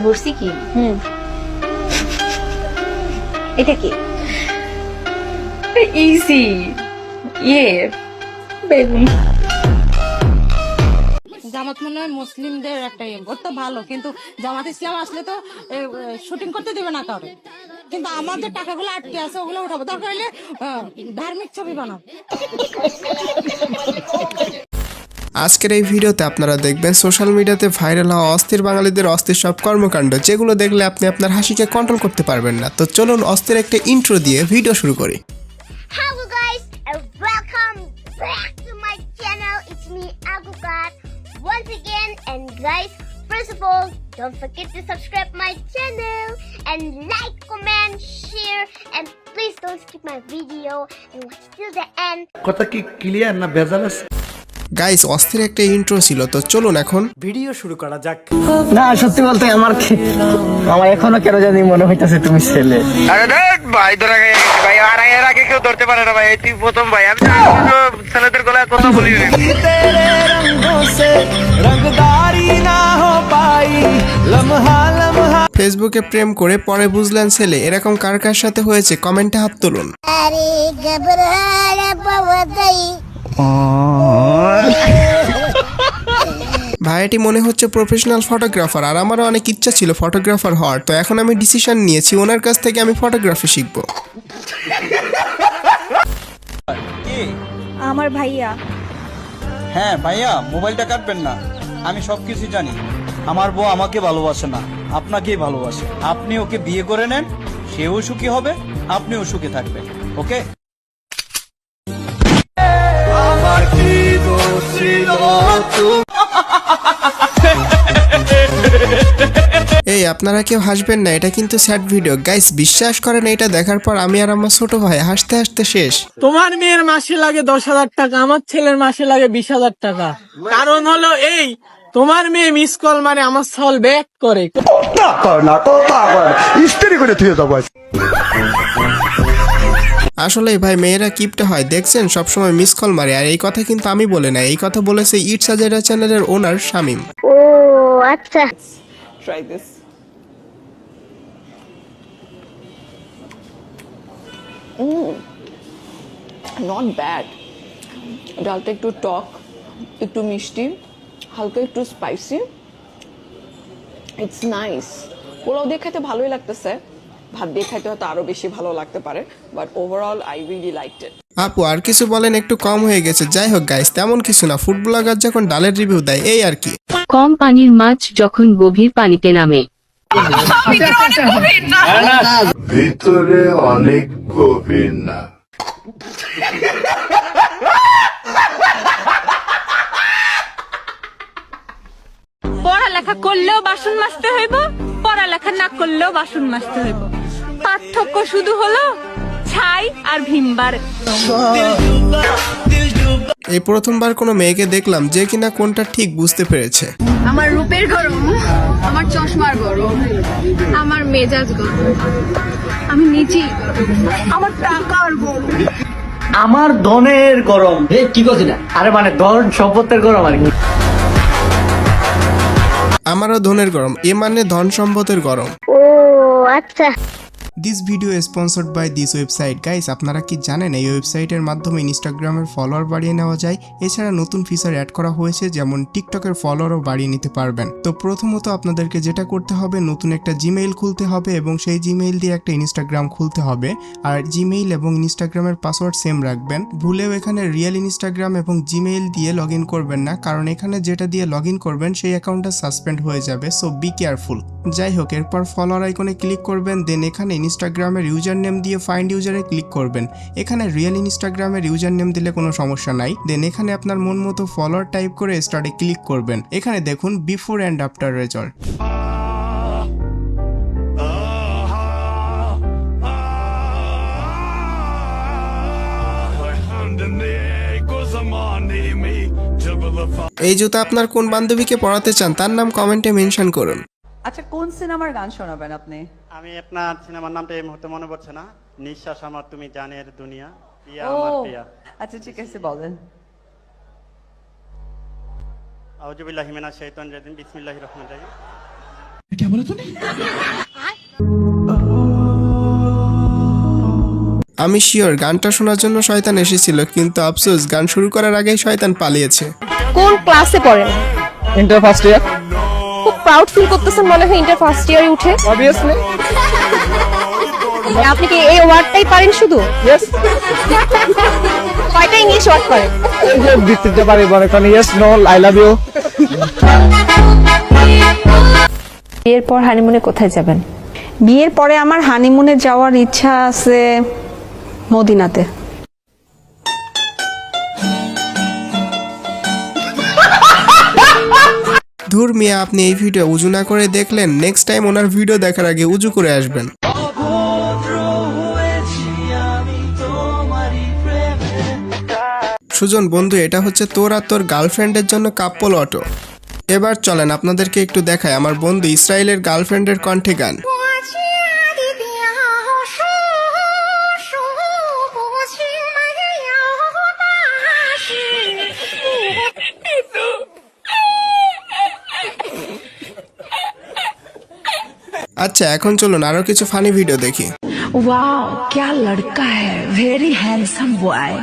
ধরছি কি? এটা কি? ইজি বেগুন। জামাত মনে হয় মুসলিমদের একটা ওর তো ভালো, কিন্তু জামাত ইসলাম আসলে তো শুটিং করতে দেবে না কাউরে, কিন্তু আমাদের টাকাগুলো আটকে আছে, ওগুলো উঠাবো, দরকার হলে ধার্মিক ছবি বানাবো। আজকের এই ভিডিওতে আপনারা দেখবেন সোশ্যাল মিডিয়াতে ভাইরাল হওয়া অস্থির বাঙালিদের অস্থির সব কর্মকাণ্ড, যেগুলো দেখলে আপনি আপনার হাসিকে কন্ট্রোল করতে পারবেন না। তো চলুন অস্থির একটা ইন্ট্রো দিয়ে ভিডিও শুরু করি। Hello guys and welcome back to my channel. It's me Agukat once again, and guys, first of all, don't forget to subscribe my channel and like, comment, share, and please don't skip my video and watch till the end. কথা কি clear না ভেজাল আছে? Guys, অস্থির একটা intro ছিল, তো চলুন এখন ভিডিও শুরু করা যাক। না সত্যি বলতে আমার এখনো কেন জানি মনে হইতাছে তুমি ছেলে। আরে দেখ ভাই, ধরে ভাই আর এর আগে কেউ ধরতে পারে না ভাই, এই তুই প্রথম ভাই। আমি ছেলেদের গলায় কথা বলি না। ফেসবুকে প্রেম করে পরে বুঝলেন ছেলে, এরকম কার কার সাথে হয়েছে কমেন্টে হাত তুলুন। ভাইয়াটি মনে হচ্ছে প্রফেশনাল ফটোগ্রাফার, আর আমারও অনেক ইচ্ছা ছিল ফটোগ্রাফার হওয়ার। তো এখন আমি ডিসিশন নিয়েছি, ওনার কাছ থেকে আমি ফটোগ্রাফি শিখবো। আমার ভাইয়া। হ্যাঁ ভাইয়া, মোবাইলটা কাটবেন না, আমি সবকিছু জানি। আমার বউ আমাকে ভালোবাসে না, আপনাকেই ভালোবাসে। আপনি ওকে বিয়ে করে নেন, সেও সুখী হবে, আপনিও সুখী থাকবেন। ওকে। এই আপনারা কেউ হাসবেন না, এটা কিন্তু স্যাড ভিডিও গাইস। বিশ্বাস করেন, এটা দেখার পর আমি আর আমার ছোট ভাই হাসতে হাসতে শেষ। তোমার মেয়ের মাসে লাগে 10,000 টাকা, আমার ছেলের মাসে লাগে 20,000 টাকা। কারণ হলো এই, তোমার মেয়ে মিস কল মানে আমার সল ব্যাক করে। আসলে ভাই, মেয়েরা কিপটা হয় দেখছেন, সবসময় মিস কল মারে। আর এই কথা কিন্তু আমি বলে না, এই কথা বলেছে ইটস আজেরা চ্যানেলের ওনার শামিম। ও আচ্ছা, Try this. Not bad. ডালটা একটু টক, একটু মিষ্টি, হালকা একটু স্পাইসি। It's nice. পোলাও দিয়ে খাইতে ভালোই লাগতেছে, ভাত দিয়ে খাইতে হয়তো আরো বেশি ভালো লাগতে পারে, but overall I really liked ইট। আপু আর কিছু বলেন, একটু কম হয়ে গেছে। যাই হোক গাইস, তেমন কিছু না, ফুড ব্লগার যখন ডালের রিভিউ দেয় এই আর কি। কম পানির মাছ যখন গভীর পানিতে নামে। ভিতরে অনেক গভীর না। পড়ালেখা করলেও বাসন মাজতে হইব, পড়ালেখা না করলেও বাসন মাজতে হইব। পার্থক্য শুধু হলো ছাই আর ভিমবার। এই প্রথমবার কোনো মেয়েকে দেখলাম যে কিনা কোনটা ঠিক বুঝতে পেরেছে। আমার রূপের গরম, আমার চশমার গরম, আমার মেজাজ গরম, আমি নিজেই গরম, আমার টাকার গরম, আমার ধনের গরম। কি করছি না, আরে মানে ধন সম্পত্তির গরম আর কি। আমারও ধনের গরম, এ মানে ধন সম্পদের গরম। ও আচ্ছা। This video sponsored by this website. Guys, আপনারা কি জানেন এই ওয়েবসাইটের মাধ্যমে ইনস্টাগ্রামের ফলোয়ার বাড়িয়ে নেওয়া যায়? এছাড়া নতুন ফিচার অ্যাড করা হয়েছে, যেমন টিকটকের ফলোয়ারও বাড়িয়ে নিতে পারবেন। তো প্রথমত আপনাদেরকে যেটা করতে হবে, নতুন একটা জিমেইল খুলতে হবে এবং সেই জিমেইল দিয়ে একটা ইনস্টাগ্রাম খুলতে হবে। আর জিমেইল এবং ইনস্টাগ্রামের পাসওয়ার্ড সেম রাখবেন। ভুলেও এখানে রিয়েল ইনস্টাগ্রাম এবং জিমেইল দিয়ে লগ ইন করবেন না, কারণ এখানে যেটা দিয়ে লগ ইন করবেন সেই অ্যাকাউন্টটা সাসপেন্ড হয়ে যাবে। So be careful. যাই হোক, এরপর ফলোয়ার আইকনে ক্লিক করবেন, দেন এখানে ইনস্টাগ্রামের ইউজার নেম দিয়ে ফাইন্ড ইউজারে ক্লিক করবেন। এখানে রিয়েল ইনস্টাগ্রামের ইউজার নেম দিলে কোনো সমস্যা নাই। দেন এখানে আপনার মন মতো ফলোয়ার টাইপ করে স্টার্টে ক্লিক করবেন। এখানে দেখুন বিফোর অ্যান্ড আফটার রেজাল্ট। এই জুতা আপনার কোন বান্ধবীকে পড়াতে চান তার নাম কমেন্টে মেনশন করুন। আচ্ছা, কোন সিনেমার গান শোনাবেন আপনি? আমি আপনার সিনেমার নামটা এই মুহূর্তে মনে পড়ছে না। নিঃশ্বাস আমার তুমি জানের দুনিয়া, প্রিয়া আমার প্রিয়া। আচ্ছা ঠিক আছে, বলেন। আউযুবিল্লাহি মিনাশ শাইতানির রাজিম, বিসমিল্লাহির রহমানির রহিম। আমি শিওর গানটা শোনার জন্য শয়তান এসেছিল, কিন্তু আফসোস গান শুরু করার আগেই শয়তান পালিয়েছে। কোন ক্লাসে পড়েন? Inter first year. খুব প্রাউড ফিল করতেছেন মনে হয় ইন্টার ফার্স্ট ইয়ারে উঠে। অবভিয়াসলি। আপনি কি এই ওয়ার্ডটাই পারেন শুধু? ইয়েস। কয়টা ইংলিশ ওয়ার্ড পারেন? এই যে দিতে পারি মনে করেন yes, no, I love you. বিয়ের পর হানিমুনে কোথায় যাবেন? বিয়ের পরে আমার হানিমুনে যাওয়ার ইচ্ছা আছে মদিনাতে। ধুর মিয়া, আপনি এই ভিডিও উজু না করে দেখলেন, নেক্সট টাইম ওনার ভিডিও দেখার আগে উজু করে আসবেন। সুজন বন্ধু, এটা হচ্ছে তোর আর তোর গার্লফ্রেন্ডের জন্য কাপ্পল অটো। এবার চলেন আপনাদেরকে একটু দেখায় আমার বন্ধু ইসরায়েলের গার্লফ্রেন্ডের কণ্ঠে গান। আচ্ছা, এখন চলুন আরো কিছু ফানি ভিডিও দেখি। वाओ क्या लड़का है, वेरी हैंडसम बॉय,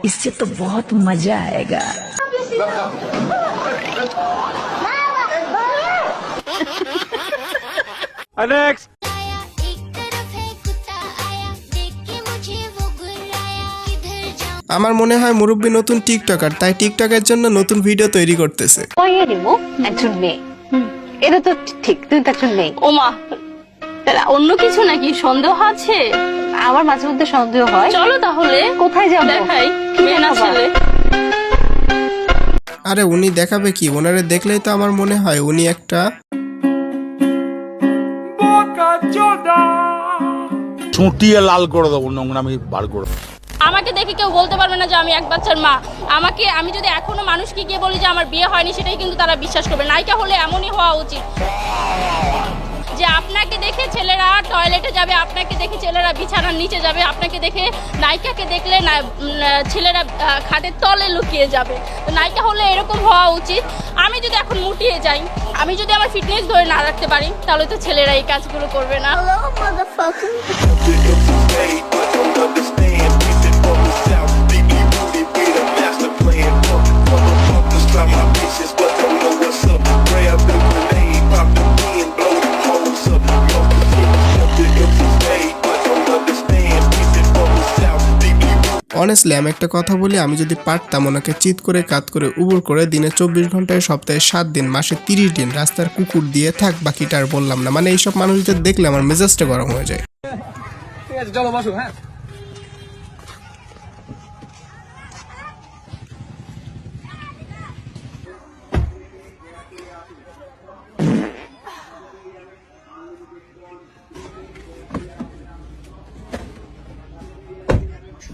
इससे तो बहुत मजा आएगा। আমার মনে হয় মুরব্বী নতুন টিকটকার, তাই টিকটকের জন্য নতুন ভিডিও তৈরি করতেছে। একজন মেয়ে, এটা তো ঠিক, তুই তো একজন মেয়ে। ওমা, তাহলে অন্য কিছু নাকি? সন্দেহ আছে? আমার মাঝে মধ্যে সন্দেহ হয়। চলো তাহলে কোথায় যাবো? দেখাই মেয়ে না ছেলে। আরে উনি দেখাবে কি? ওনারে দেখলেই তো আমার মনে হয় উনি একটা চুটিয়ে লাল করে দেবো, নোংরামি বার করে। আমাকে দেখে কেউ বলতে পারবে না যে আমি এক বাচ্চার মা। আমি যদি এখনো মানুষকে গিয়ে বলি যে আমার বিয়ে হয়নি, সেটাই কিন্তু তারা বিশ্বাস করবে। নায়িকা হলে এমনই হওয়া উচিত যে আপনাকে দেখে ছেলেরা টয়লেটে যাবে, আপনাকে দেখে ছেলেরা বিছানার নিচে যাবে, আপনাকে দেখে নায়িকাকে দেখলে ছেলেরা খাটের তলে লুকিয়ে যাবে। তো নায়িকা হলে এরকম হওয়া উচিত। আমি যদি এখন মুটিয়ে যাই, আমি যদি আমার ফিটনেস ধরে না রাখতে পারি, তাহলে তো ছেলেরা এই কাজগুলো করবে না। অনেস্টলি আমি একটা কথা বলি, আমি যদি পারতাম ওনাকে চিৎ করে কাত করে উবুর করে দিনে 24 ঘন্টায় সপ্তাহে 7 দিন মাসে 30 দিন রাস্তার কুকুর দিয়ে থাক, বাকিটা আর বললাম না। মানে এইসব মানুষদের দেখলে আমার মেজাজটা গরম হয়ে যায়। ঠিক আছে, চলো বসো। হ্যাঁ,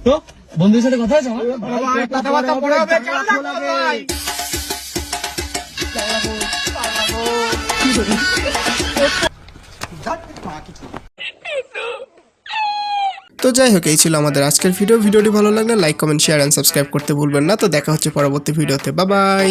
তো বন্ধুদের সাথে কথা আছে তো যাই হোক, এই ছিল আমাদের আজকের ভিডিও। ভিডিওটি ভালো লাগলে like, comment, share and subscribe করতে ভুলবেন না। তো দেখা হচ্ছে পরবর্তী ভিডিওতে। Bye by.